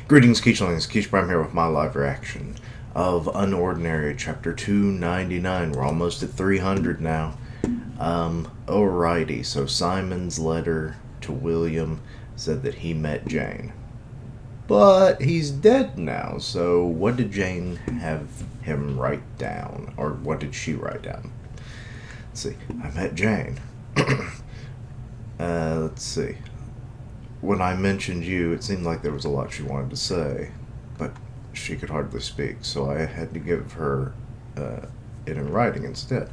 Greetings, Keechlings. Keech Prime here with my live reaction of UnOrdinary, Chapter 299. We're almost at 300 now. Alrighty, so Simon's letter to William said that he met Jane. But he's dead now, so what did Jane have him write down? Or what did she write down? Let's see. I met Jane. Let's see. When I mentioned you, it seemed like there was a lot she wanted to say, but she could hardly speak, so I had to give her it in writing instead.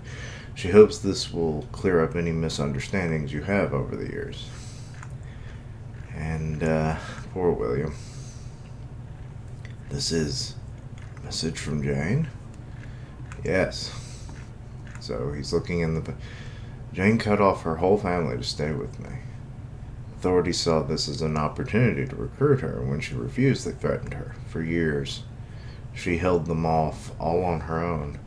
She hopes this will clear up any misunderstandings you have over the years. And, poor William. This is a message from Jane? Yes. So he's looking in the... Jane cut off her whole family to stay with me. Authorities saw this as an opportunity to recruit her, and when she refused, they threatened her. For years, she held them off, all on her own.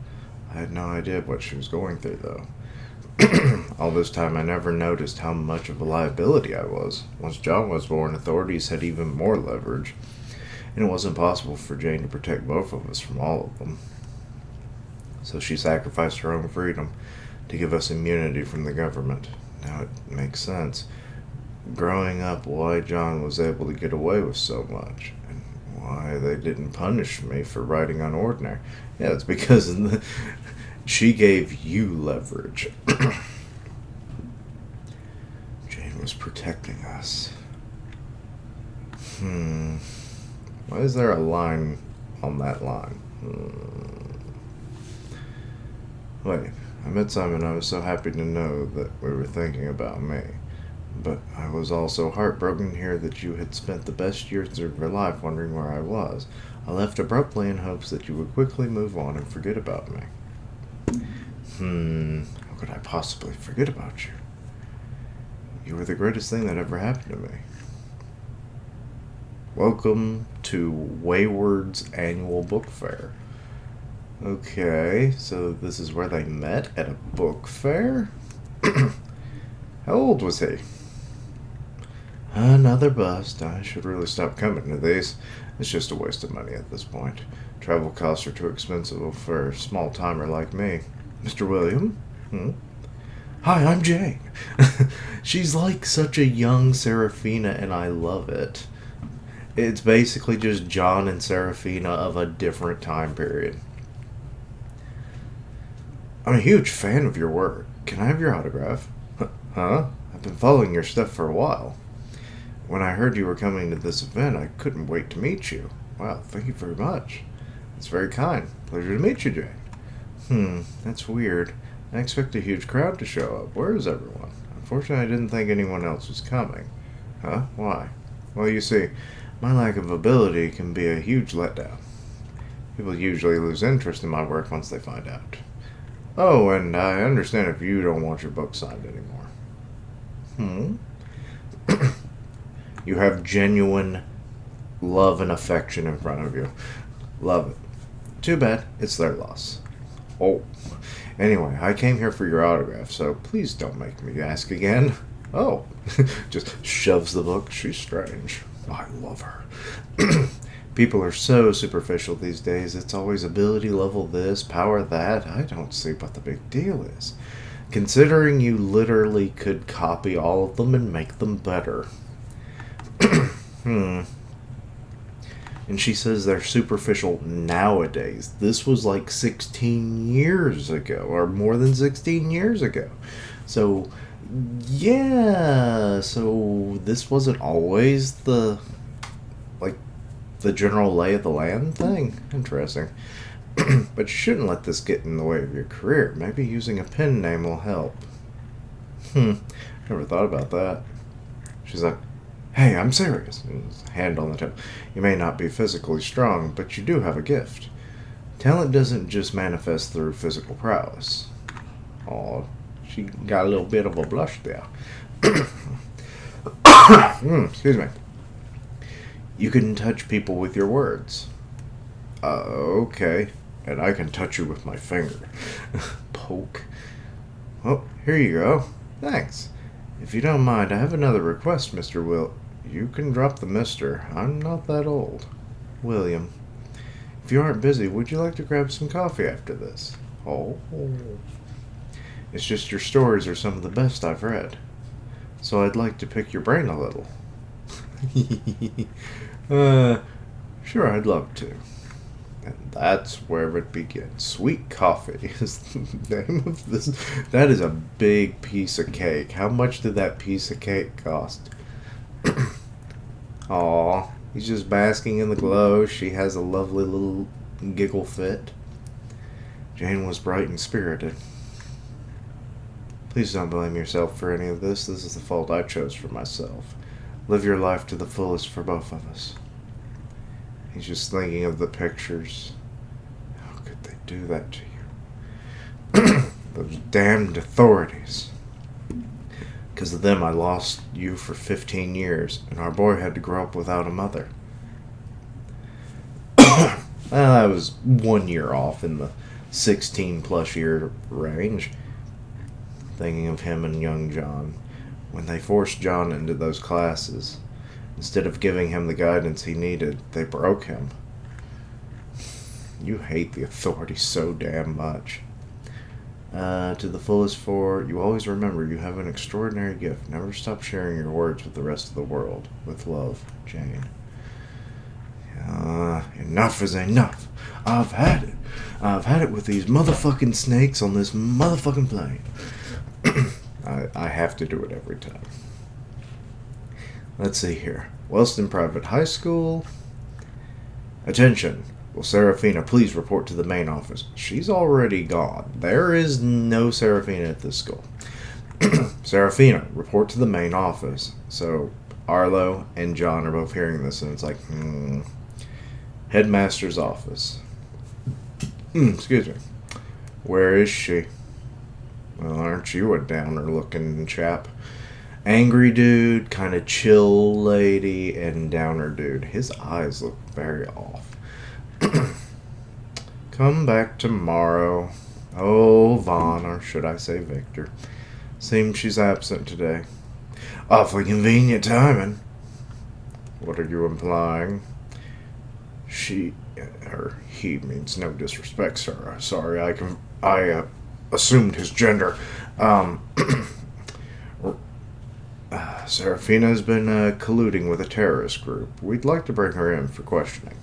I had no idea what she was going through, though. All this time, I never noticed how much of a liability I was. Once John was born, authorities had even more leverage, and it wasn't possible for Jane to protect both of us from all of them. So she sacrificed her own freedom to give us immunity from the government. Now it makes sense. Growing up, why John was able to get away with so much, and why they didn't punish me for writing UnOrdinary. Yeah, it's because she gave you leverage. Jane was protecting us. Why is there a line on that line? Wait, I met Simon. I was so happy to know that we were thinking about me. But I was also heartbroken to hear that you had spent the best years of your life wondering where I was. I left abruptly in hopes that you would quickly move on and forget about me. How could I possibly forget about you? You were the greatest thing that ever happened to me. Welcome to Wayward's annual book fair. Okay, so this is where they met, at a book fair? How old was he? Another bust. I should really stop coming to these. It's just a waste of money at this point. Travel costs are too expensive for a small-timer like me. Mr. William? Hi, I'm Jane. She's like such a young Serafina, and I love it. It's basically just John and Serafina of a different time period. I'm a huge fan of your work. Can I have your autograph? Huh? I've been following your stuff for a while. When I heard you were coming to this event, I couldn't wait to meet you. Wow, thank you very much. That's very kind. Pleasure to meet you, Jane. That's weird. I expect a huge crowd to show up. Where is everyone? Unfortunately, I didn't think anyone else was coming. Huh? Why? Well, you see, my lack of ability can be a huge letdown. People usually lose interest in my work once they find out. Oh, and I understand if you don't want your book signed anymore. You have genuine love and affection in front of you. Love it. Too bad. It's their loss. Oh. Anyway, I came here for your autograph, so please don't make me ask again. Oh. Just shoves the book. She's strange. I love her. People are so superficial these days. It's always ability level this, power that. I don't see what the big deal is. Considering you literally could copy all of them and make them better. And she says they're superficial nowadays. This was like 16 years ago, or more than 16 years ago. So, yeah, so this wasn't always the general lay of the land thing. Interesting. But you shouldn't let this get in the way of your career. Maybe using a pen name will help. Never thought about that. She's like, hey, I'm serious. Hand on the table. You may not be physically strong, but you do have a gift. Talent doesn't just manifest through physical prowess. Oh, she got a little bit of a blush there. Excuse me. You can touch people with your words. Okay. And I can touch you with my finger. Poke. Oh, here you go. Thanks. If you don't mind, I have another request, Mr. You can drop the mister. I'm not that old. William, if you aren't busy, would you like to grab some coffee after this? Oh. It's just your stories are some of the best I've read. So I'd like to pick your brain a little. Sure, I'd love to. And that's where it begins. Sweet coffee is the name of this. That is a big piece of cake. How much did that piece of cake cost? Aw, he's just basking in the glow. She has a lovely little giggle fit. Jane was bright and spirited. Please don't blame yourself for any of this. This is the fault I chose for myself. Live your life to the fullest for both of us. He's just thinking of the pictures. How could they do that to you? Those damned authorities. Because of them, I lost you for 15 years, and our boy had to grow up without a mother. I was 1 year off in the 16-plus year range. Thinking of him and young John. When they forced John into those classes, instead of giving him the guidance he needed, they broke him. You hate the authorities so damn much. To the fullest for, you always remember you have an extraordinary gift. Never stop sharing your words with the rest of the world. With love, Jane. Enough is enough. I've had it. I've had it with these motherfucking snakes on this motherfucking plane. I have to do it every time. Let's see here. Wellston Private High School. Attention. Will Serafina please report to the main office? She's already gone. There is no Serafina at this school. Serafina, report to the main office. So Arlo and John are both hearing this, and it's like, Headmaster's office. Excuse me. Where is she? Well, aren't you a downer-looking chap? Angry dude, kind of chill lady, and downer dude. His eyes look very off. Come back tomorrow. Oh, Vaughn, or should I say Victor. Seems she's absent today. Awfully convenient timing. What are you implying? She, or he means no disrespect, sir. Sorry, I assumed his gender. Serafina has been colluding with a terrorist group. We'd like to bring her in for questioning.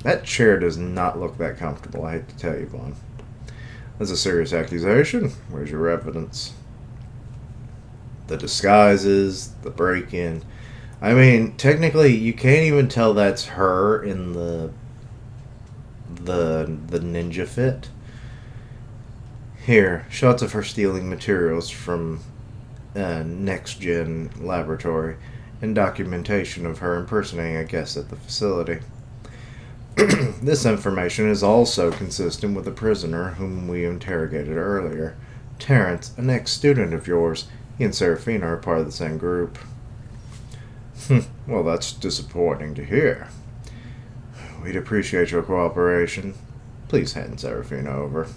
That chair does not look that comfortable, I hate to tell you, Vaughn. That's a serious accusation. Where's your evidence? The disguises, the break-in. I mean, technically, you can't even tell that's her in the ninja fit. Here, shots of her stealing materials from Next Gen Laboratory and documentation of her impersonating a guest at the facility. This information is also consistent with the prisoner whom we interrogated earlier. Terrence, an ex-student of yours. He and Serafina are part of the same group. Well, that's disappointing to hear. We'd appreciate your cooperation. Please hand Serafina over.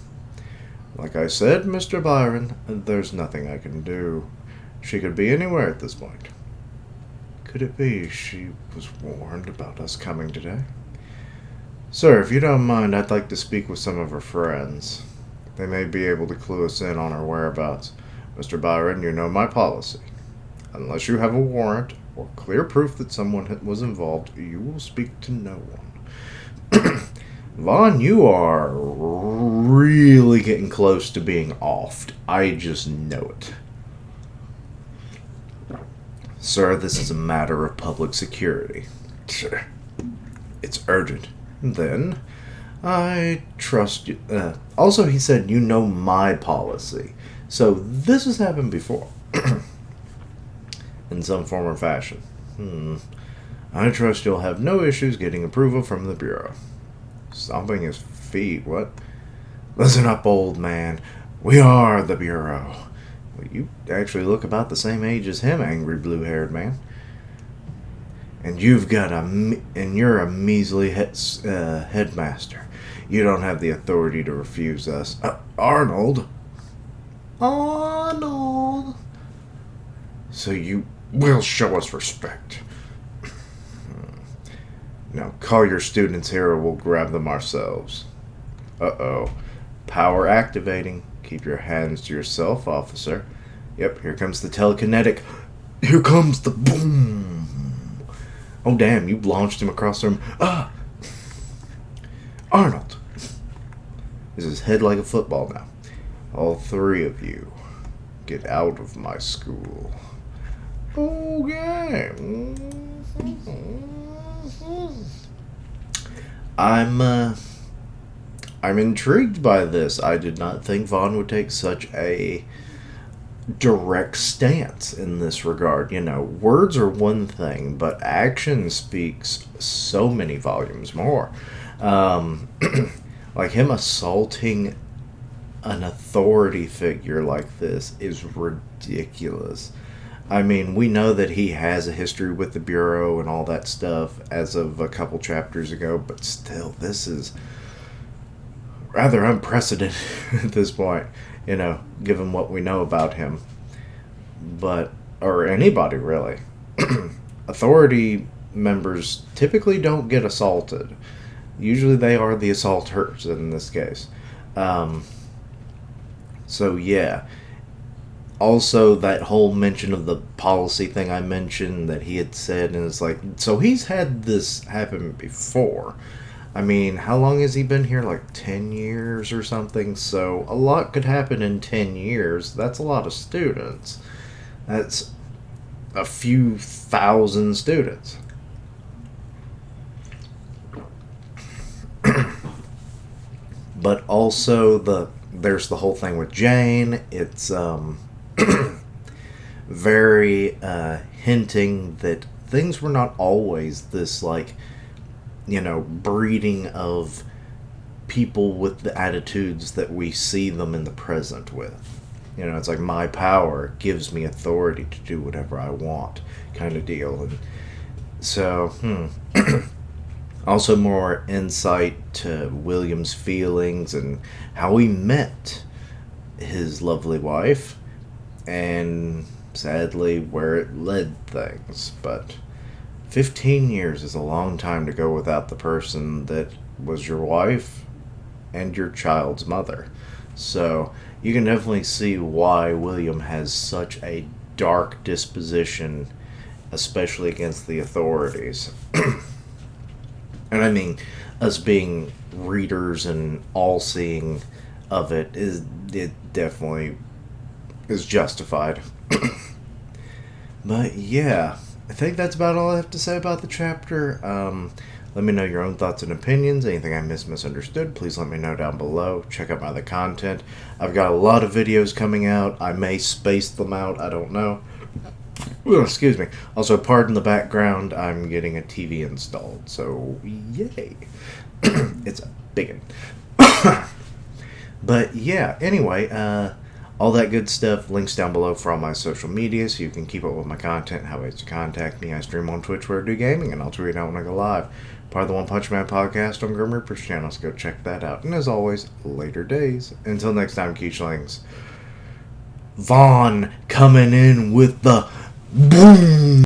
Like I said, Mr. Byron, there's nothing I can do. She could be anywhere at this point. Could it be she was warned about us coming today? Sir, if you don't mind, I'd like to speak with some of her friends. They may be able to clue us in on her whereabouts. Mr. Byron, you know my policy. Unless you have a warrant or clear proof that someone was involved, you will speak to no one. Vaughn, you are really getting close to being offed. I just know it. Sir, this is a matter of public security. Sure. It's urgent. Then, I trust you. Also, he said, you know my policy. So, this has happened before. In some form or fashion. I trust you'll have no issues getting approval from the Bureau. Stomping his feet, what? Listen up, old man. We are the Bureau. Well, you actually look about the same age as him, angry blue-haired man. And you're a measly headmaster. You don't have the authority to refuse us. Arnold! So you will show us respect. Now call your students here or we'll grab them ourselves. Uh-oh. Power activating. Keep your hands to yourself, officer. Yep, here comes the telekinetic. Here comes the boom. Oh, damn, you launched him across the room. Ah! Arnold. Is his head like a football now? All three of you, get out of my school. Okay. I'm intrigued by this. I did not think Vaughn would take such a direct stance in this regard. You know, words are one thing, but action speaks so many volumes more. Like him assaulting an authority figure like this is ridiculous. I mean, we know that he has a history with the Bureau and all that stuff as of a couple chapters ago, but still, this is rather unprecedented at this point, you know, given what we know about him. But, or anybody really. Authority members typically don't get assaulted. Usually they are the assaulters in this case. So yeah. Also, that whole mention of the policy thing I mentioned that he had said, and it's like, so he's had this happen before. I mean, how long has he been here? Like 10 years or something? So a lot could happen in 10 years. That's a lot of students. That's a few thousand students. But also there's the whole thing with Jane. It's very hinting that things were not always this, like, you know, breeding of people with the attitudes that we see them in the present with. You know, it's like my power gives me authority to do whatever I want kind of deal. And so, also more insight to William's feelings and how he met his lovely wife, and sadly where it led things. But 15 years is a long time to go without the person that was your wife and your child's mother. So you can definitely see why William has such a dark disposition, especially against the authorities. And I mean, us being readers and all-seeing of it definitely is justified. But yeah, I think that's about all I have to say about the chapter. Let me know your own thoughts and opinions. Anything I misunderstood, please let me know down below. Check out my other content. I've got a lot of videos coming out. I may space them out. I don't know. Ooh, excuse me. Also, pardon the background. I'm getting a TV installed. So, yay. It's a big one. But yeah, anyway, all that good stuff, links down below for all my social media so you can keep up with my content, how ways to contact me. I stream on Twitch where I do gaming, and I'll tweet out when I go live. Part of the One Punch Man podcast on Grim Reaper's channel, so go check that out. And as always, later days. Until next time, Keechlings. Vaughn coming in with the boom!